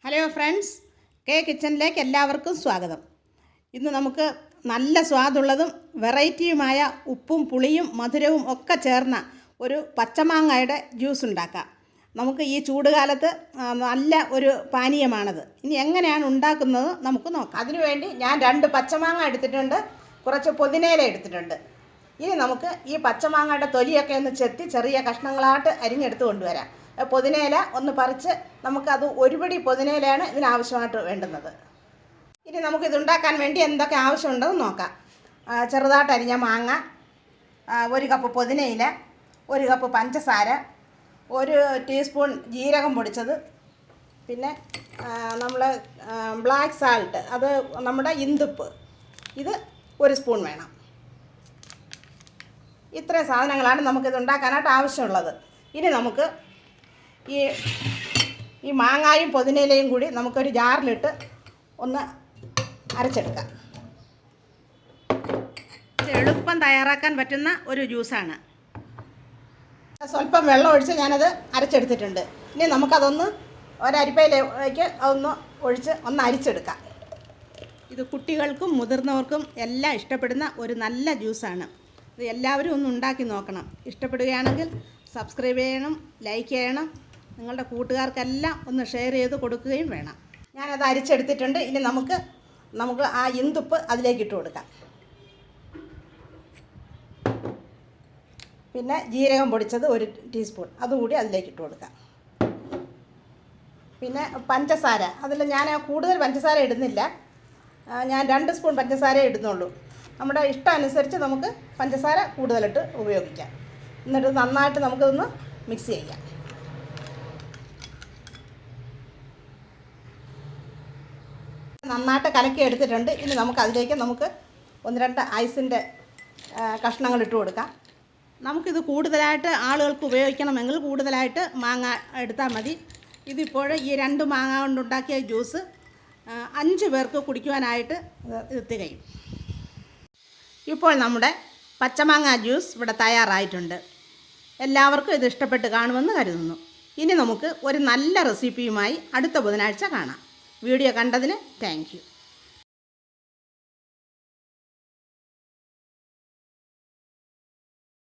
Hello friends, K കിച്ചണിലേക്ക് എല്ലാവർക്കും സ്വാഗതം. ഇന്ന് നമുക്ക് നല്ല സ്വാദുള്ളതും വെറൈറ്റിയുമായ ഉപ്പും പുളിയും മധുരവും ഒക്കെ ചേർന്ന ഒരു പച്ചമാങ്ങയുടെ ജ്യൂസ് ഉണ്ടാക്കാം. നമുക്ക് ഈ ചൂടുകാലത്ത് നല്ല ഒരു പാനീയമാണത്. ഇനി എങ്ങനെയാണ് ഉണ്ടാക്കുന്നത് നമുക്ക് നോക്കാം. അതിനുവേണ്ടി ഞാൻ 2 പച്ചമാങ്ങ എടുത്തിട്ടുണ്ട്, കുറച്ച് പുതിനയില എടുത്തിട്ടുണ്ട്. ഇനി നമുക്ക് ഈ പച്ചമാങ്ങയുടെ തൊലിയൊക്കെ ഒന്ന് ചെത്തി ചെറിയ കഷ്ണങ്ങളായിട്ട് അരിഞ്ഞെടുത്ത് കൊണ്ടുവരാം. പുതിനയില ഒന്ന് പറിച്ച് നമുക്കത് ഒരു പിടി പുതിനയിലയാണ് ഇതിനാവശ്യമായിട്ട് വേണ്ടുന്നത്. ഇനി നമുക്കിതുണ്ടാക്കാൻ വേണ്ടി എന്തൊക്കെ ആവശ്യമുണ്ടെന്ന് നോക്കാം. ചെറുതായിട്ട് അരിഞ്ഞ മാങ്ങ, 1 കപ്പ് പുതിനയില, 1 കപ്പ് പഞ്ചസാര, 1 ടീസ്പൂൺ ജീരകം പൊടിച്ചത്, പിന്നെ നമ്മൾ ബ്ലാക്ക് സാൾട്ട്, അത് നമ്മുടെ ഇന്ദുപ്പ്, ഇത് 1 സ്പൂൺ വേണം. ഇത്രയും സാധനങ്ങളാണ് നമുക്കിത് ഉണ്ടാക്കാനായിട്ട് ആവശ്യമുള്ളത്. ഇനി നമുക്ക് ഈ മാങ്ങായും പുതിനയിലയും കൂടി നമുക്കൊരു ജാറിലിട്ട് ഒന്ന് അരച്ചെടുക്കാം. എളുപ്പം തയ്യാറാക്കാൻ പറ്റുന്ന ഒരു ജ്യൂസാണ്. സ്വല്പം വെള്ളം ഒഴിച്ച് ഞാനത് അരച്ചെടുത്തിട്ടുണ്ട്. ഇനി നമുക്കതൊന്ന് ഒരരിപ്പയിലേക്ക് അതൊന്ന് ഒഴിച്ച് ഒന്ന് അരിച്ചെടുക്കാം. ഇത് കുട്ടികൾക്കും മുതിർന്നവർക്കും എല്ലാം ഇഷ്ടപ്പെടുന്ന ഒരു നല്ല ജ്യൂസാണ്. ഇത് എല്ലാവരും ഒന്ന് ഉണ്ടാക്കി നോക്കണം. ഇഷ്ടപ്പെടുകയാണെങ്കിൽ സബ്സ്ക്രൈബ് ചെയ്യണം, ലൈക്ക് ചെയ്യണം, നിങ്ങളുടെ കൂട്ടുകാർക്കെല്ലാം ഒന്ന് ഷെയർ ചെയ്ത് കൊടുക്കുകയും വേണം. ഞാനത് അരിച്ചെടുത്തിട്ടുണ്ട്. ഇനി നമുക്ക് ആ ഇന്ദുപ്പ് അതിലേക്ക് ഇട്ട് കൊടുക്കാം. പിന്നെ ജീരകം പൊടിച്ചത് 1 ടീസ്പൂൺ അതുകൂടി അതിലേക്ക് ഇട്ട് കൊടുക്കാം. പിന്നെ പഞ്ചസാര, അതിൽ ഞാൻ കൂടുതൽ പഞ്ചസാര ഇടുന്നില്ല, ഞാൻ 2 സ്പൂൺ പഞ്ചസാര ഇടുന്നുള്ളൂ. നമ്മുടെ ഇഷ്ടം അനുസരിച്ച് നമുക്ക് പഞ്ചസാര കൂടുതലിട്ട് ഉപയോഗിക്കാം. എന്നിട്ട് നന്നായിട്ട് നമുക്കിതൊന്ന് മിക്സ് ചെയ്യാം. നന്നായിട്ട് കലക്കി എടുത്തിട്ടുണ്ട്. ഇനി അതിലേക്ക് നമുക്ക് 1-2 ഐസിൻ്റെ കഷ്ണങ്ങൾ ഇട്ട് കൊടുക്കാം. നമുക്കിത് കൂടുതലായിട്ട് ആളുകൾക്ക് ഉപയോഗിക്കണമെങ്കിൽ കൂടുതലായിട്ട് മാങ്ങ എടുത്താൽ മതി. ഇതിപ്പോൾ ഈ 2 മാങ്ങ കൊണ്ടുണ്ടാക്കിയ ജ്യൂസ് 5 പേർക്ക് കുടിക്കുവാനായിട്ട് ഇത് തികയും. ഇപ്പോൾ നമ്മുടെ പച്ചമാങ്ങ ജ്യൂസ് ഇവിടെ തയ്യാറായിട്ടുണ്ട്. എല്ലാവർക്കും ഇത് ഇഷ്ടപ്പെട്ട് കാണുമെന്ന് കരുതുന്നു. ഇനി നമുക്ക് ഒരു നല്ല റെസിപ്പിയുമായി അടുത്ത ബുധനാഴ്ച കാണാം. വീഡിയോ കണ്ടതിന് താങ്ക് യു.